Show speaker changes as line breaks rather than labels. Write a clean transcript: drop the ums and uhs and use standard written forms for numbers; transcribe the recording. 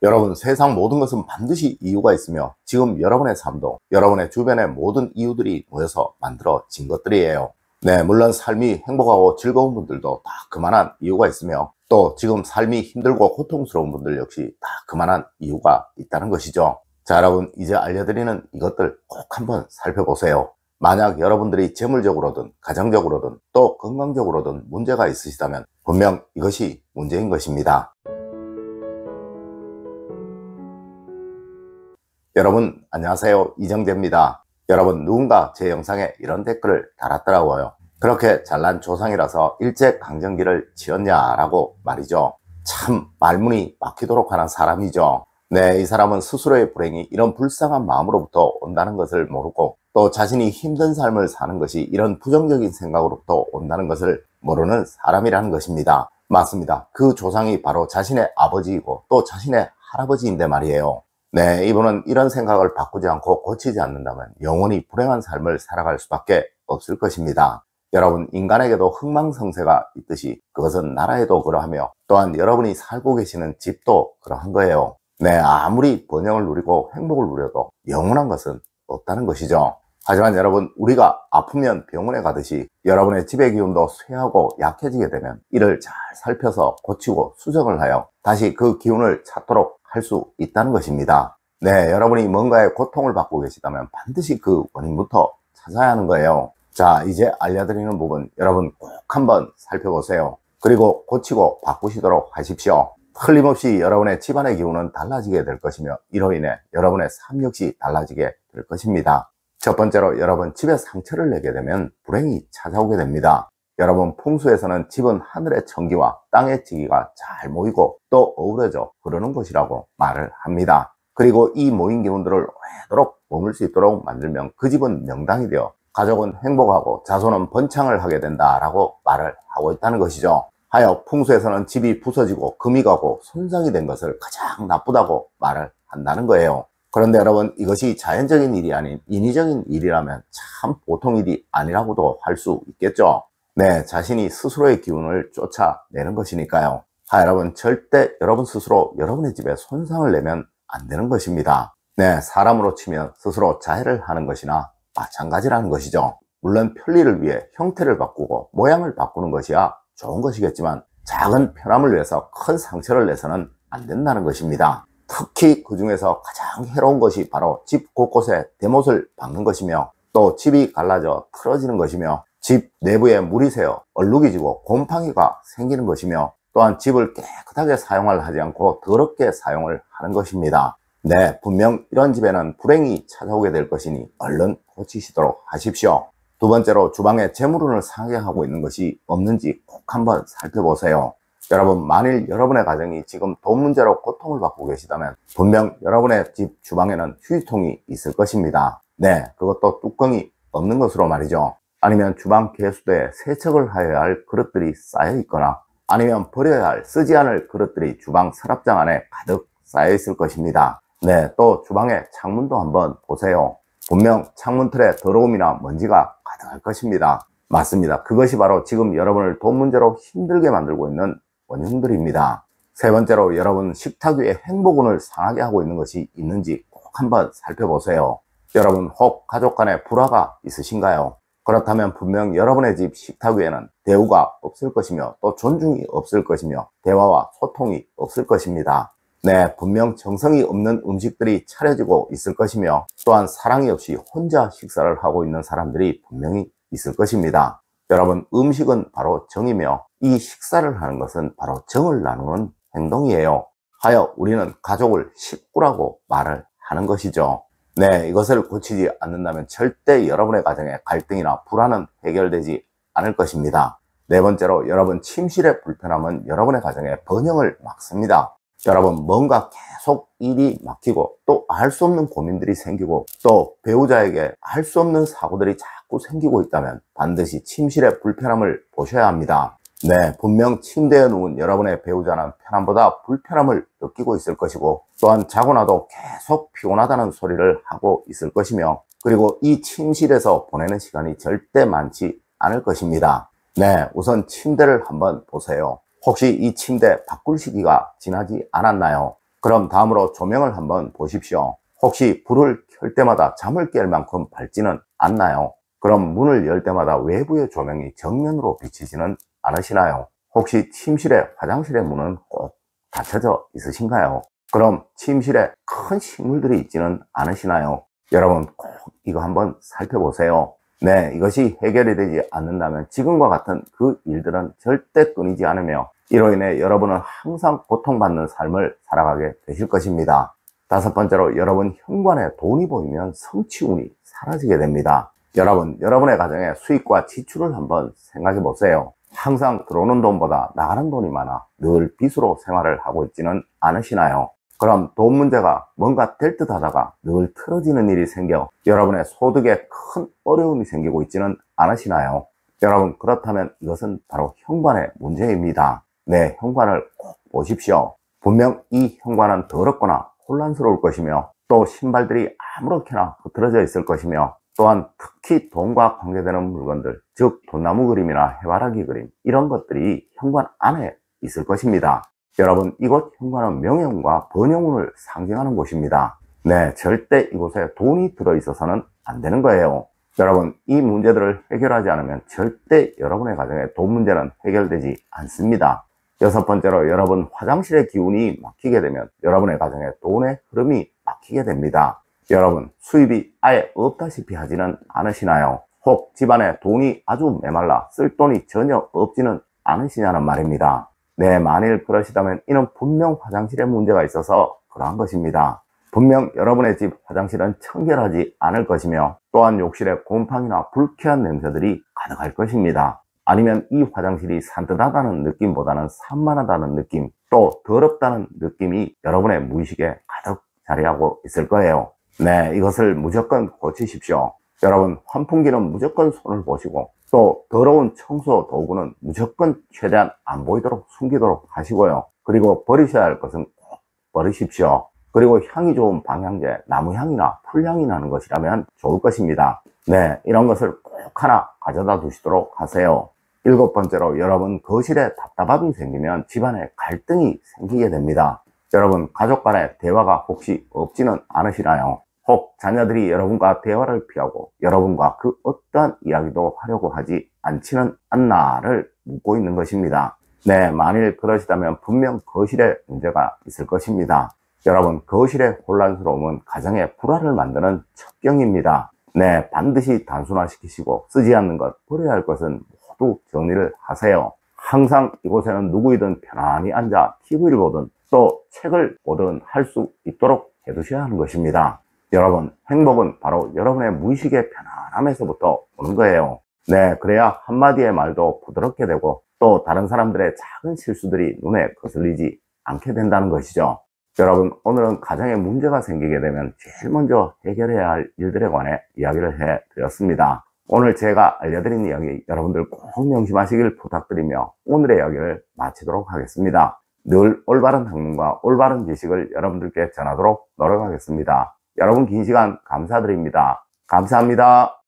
여러분, 세상 모든 것은 반드시 이유가 있으며 지금 여러분의 삶도 여러분의 주변의 모든 이유들이 모여서 만들어진 것들이에요. 네, 물론 삶이 행복하고 즐거운 분들도 다 그만한 이유가 있으며 또 지금 삶이 힘들고 고통스러운 분들 역시 다 그만한 이유가 있다는 것이죠. 자, 여러분, 이제 알려드리는 이것들 꼭 한번 살펴보세요. 만약 여러분들이 재물적으로든 가정적으로든 또 건강적으로든 문제가 있으시다면 분명 이것이 문제인 것입니다. 여러분 안녕하세요, 이정재입니다. 여러분, 누군가 제 영상에 이런 댓글을 달았더라고요. 그렇게 잘난 조상이라서 일제강점기를 치렀냐라고 말이죠. 참 말문이 막히도록 하는 사람이죠. 네, 이 사람은 스스로의 불행이 이런 불쌍한 마음으로부터 온다는 것을 모르고 또 자신이 힘든 삶을 사는 것이 이런 부정적인 생각으로부터 온다는 것을 모르는 사람이라는 것입니다. 맞습니다. 그 조상이 바로 자신의 아버지이고 또 자신의 할아버지인데 말이에요. 네, 이분은 이런 생각을 바꾸지 않고 고치지 않는다면 영원히 불행한 삶을 살아갈 수밖에 없을 것입니다. 여러분, 인간에게도 흥망성쇠가 있듯이 그것은 나라에도 그러하며 또한 여러분이 살고 계시는 집도 그러한 거예요. 네, 아무리 번영을 누리고 행복을 누려도 영원한 것은 없다는 것이죠. 하지만 여러분, 우리가 아프면 병원에 가듯이 여러분의 집의 기운도 쇠하고 약해지게 되면 이를 잘 살펴서 고치고 수정을 하여 다시 그 기운을 찾도록 할 수 있다는 것입니다. 네, 여러분이 뭔가에 고통을 받고 계시다면 반드시 그 원인부터 찾아야 하는 거예요. 자, 이제 알려드리는 부분 여러분 꼭 한번 살펴보세요. 그리고 고치고 바꾸시도록 하십시오. 틀림없이 여러분의 집안의 기운은 달라지게 될 것이며 이로 인해 여러분의 삶 역시 달라지게 될 것입니다. 첫 번째로, 여러분 집에 상처를 내게 되면 불행이 찾아오게 됩니다. 여러분, 풍수에서는 집은 하늘의 천기와 땅의 지기가 잘 모이고 또 어우러져 흐르는 곳이라고 말을 합니다. 그리고 이 모인 기운들을 오래도록 머물 수 있도록 만들면 그 집은 명당이 되어 가족은 행복하고 자손은 번창을 하게 된다라고 말을 하고 있다는 것이죠. 하여 풍수에서는 집이 부서지고 금이 가고 손상이 된 것을 가장 나쁘다고 말을 한다는 거예요. 그런데 여러분, 이것이 자연적인 일이 아닌 인위적인 일이라면 참 보통 일이 아니라고도 할 수 있겠죠. 네, 자신이 스스로의 기운을 쫓아내는 것이니까요. 여러분, 절대 여러분 스스로 여러분의 집에 손상을 내면 안 되는 것입니다. 네, 사람으로 치면 스스로 자해를 하는 것이나 마찬가지라는 것이죠. 물론 편리를 위해 형태를 바꾸고 모양을 바꾸는 것이야 좋은 것이겠지만 작은 편함을 위해서 큰 상처를 내서는 안 된다는 것입니다. 특히 그 중에서 가장 해로운 것이 바로 집 곳곳에 대못을 박는 것이며 또 집이 갈라져 틀어지는 것이며 집 내부에 물이 새어 얼룩이 지고 곰팡이가 생기는 것이며 또한 집을 깨끗하게 사용을 하지 않고 더럽게 사용을 하는 것입니다. 네, 분명 이런 집에는 불행이 찾아오게 될 것이니 얼른 고치시도록 하십시오. 두 번째로, 주방에 재물운을 상하게 하고 있는 것이 없는지 꼭 한번 살펴보세요. 여러분, 만일 여러분의 가정이 지금 돈 문제로 고통을 받고 계시다면 분명 여러분의 집 주방에는 휴지통이 있을 것입니다. 네, 그것도 뚜껑이 없는 것으로 말이죠. 아니면 주방 개수대에 세척을 하여야 할 그릇들이 쌓여 있거나 아니면 버려야 할 쓰지 않을 그릇들이 주방 서랍장 안에 가득 쌓여 있을 것입니다. 네, 또 주방의 창문도 한번 보세요. 분명 창문 틀에 더러움이나 먼지가 가득할 것입니다. 맞습니다. 그것이 바로 지금 여러분을 돈 문제로 힘들게 만들고 있는 원흉들입니다. 세 번째로, 여러분 식탁 위에 행복운을 상하게 하고 있는 것이 있는지 꼭 한번 살펴보세요. 여러분, 혹 가족 간에 불화가 있으신가요? 그렇다면 분명 여러분의 집 식탁 위에는 대우가 없을 것이며 또 존중이 없을 것이며 대화와 소통이 없을 것입니다. 네, 분명 정성이 없는 음식들이 차려지고 있을 것이며 또한 사랑이 없이 혼자 식사를 하고 있는 사람들이 분명히 있을 것입니다. 여러분, 음식은 바로 정이며 이 식사를 하는 것은 바로 정을 나누는 행동이에요. 하여 우리는 가족을 식구라고 말을 하는 것이죠. 네, 이것을 고치지 않는다면 절대 여러분의 가정에 갈등이나 불화는 해결되지 않을 것입니다. 네 번째로, 여러분 침실의 불편함은 여러분의 가정에 번영을 막습니다. 여러분, 뭔가 계속 일이 막히고 또 알 수 없는 고민들이 생기고 또 배우자에게 알 수 없는 사고들이 자꾸 생기고 있다면 반드시 침실의 불편함을 보셔야 합니다. 네, 분명 침대에 누운 여러분의 배우자는 편함보다 불편함을 느끼고 있을 것이고 또한 자고 나도 계속 피곤하다는 소리를 하고 있을 것이며 그리고 이 침실에서 보내는 시간이 절대 많지 않을 것입니다. 네, 우선 침대를 한번 보세요. 혹시 이 침대 바꿀 시기가 지나지 않았나요? 그럼 다음으로 조명을 한번 보십시오. 혹시 불을 켤 때마다 잠을 깰 만큼 밝지는 않나요? 그럼 문을 열 때마다 외부의 조명이 정면으로 비치지는 않으시나요? 혹시 침실에 화장실의 문은 꼭 닫혀져 있으신가요? 그럼 침실에 큰 식물들이 있지는 않으시나요? 여러분 꼭 이거 한번 살펴보세요. 네, 이것이 해결이 되지 않는다면 지금과 같은 그 일들은 절대 끊이지 않으며 이로 인해 여러분은 항상 고통받는 삶을 살아가게 되실 것입니다. 다섯 번째로, 여러분 현관에 돈이 보이면 성취운이 사라지게 됩니다. 여러분, 여러분의 가정의 수입과 지출을 한번 생각해 보세요. 항상 들어오는 돈보다 나가는 돈이 많아 늘 빚으로 생활을 하고 있지는 않으시나요? 그럼 돈 문제가 뭔가 될 듯 하다가 늘 틀어지는 일이 생겨 여러분의 소득에 큰 어려움이 생기고 있지는 않으시나요? 여러분, 그렇다면 이것은 바로 현관의 문제입니다. 네, 현관을 꼭 보십시오. 분명 이 현관은 더럽거나 혼란스러울 것이며 또 신발들이 아무렇게나 흐트러져 있을 것이며 또한 특히 돈과 관계되는 물건들, 즉 돈나무 그림이나 해바라기 그림, 이런 것들이 현관 안에 있을 것입니다. 여러분, 이곳 현관은 명예운과 번영운을 상징하는 곳입니다. 네, 절대 이곳에 돈이 들어있어서는 안 되는 거예요. 여러분, 이 문제들을 해결하지 않으면 절대 여러분의 가정의 돈 문제는 해결되지 않습니다. 여섯 번째로, 여러분 화장실의 기운이 막히게 되면 여러분의 가정에 돈의 흐름이 막히게 됩니다. 여러분, 수입이 아예 없다시피 하지는 않으시나요? 혹 집안에 돈이 아주 메말라 쓸 돈이 전혀 없지는 않으시냐는 말입니다. 네, 만일 그러시다면 이는 분명 화장실에 문제가 있어서 그러한 것입니다. 분명 여러분의 집 화장실은 청결하지 않을 것이며 또한 욕실에 곰팡이나 불쾌한 냄새들이 가득할 것입니다. 아니면 이 화장실이 산뜻하다는 느낌보다는 산만하다는 느낌, 또 더럽다는 느낌이 여러분의 무의식에 가득 자리하고 있을 거예요. 네, 이것을 무조건 고치십시오. 여러분, 환풍기는 무조건 손을 보시고 또 더러운 청소 도구는 무조건 최대한 안 보이도록 숨기도록 하시고요. 그리고 버리셔야 할 것은 꼭 버리십시오. 그리고 향이 좋은 방향제, 나무향이나 풀향이 나는 것이라면 좋을 것입니다. 네, 이런 것을 꼭 하나 가져다 두시도록 하세요. 일곱 번째로, 여러분 거실에 답답함이 생기면 집안에 갈등이 생기게 됩니다. 여러분, 가족 간의 대화가 혹시 없지는 않으시나요? 혹 자녀들이 여러분과 대화를 피하고 여러분과 그 어떠한 이야기도 하려고 하지 않지는 않나를 묻고 있는 것입니다. 네, 만일 그러시다면 분명 거실에 문제가 있을 것입니다. 여러분, 거실의 혼란스러움은 가정의 불화를 만드는 첩경입니다. 네, 반드시 단순화시키시고 쓰지 않는 것, 버려야 할 것은 모두 정리를 하세요. 항상 이곳에는 누구이든 편안히 앉아 TV를 보든 또 책을 보든 할 수 있도록 해두셔야 하는 것입니다. 여러분, 행복은 바로 여러분의 무의식의 편안함에서부터 오는 거예요. 네, 그래야 한마디의 말도 부드럽게 되고 또 다른 사람들의 작은 실수들이 눈에 거슬리지 않게 된다는 것이죠. 여러분, 오늘은 가정에 문제가 생기게 되면 제일 먼저 해결해야 할 일들에 관해 이야기를 해드렸습니다. 오늘 제가 알려드린 이야기 여러분들 꼭 명심하시길 부탁드리며 오늘의 이야기를 마치도록 하겠습니다. 늘 올바른 학문과 올바른 지식을 여러분들께 전하도록 노력하겠습니다. 여러분, 긴 시간 감사드립니다. 감사합니다.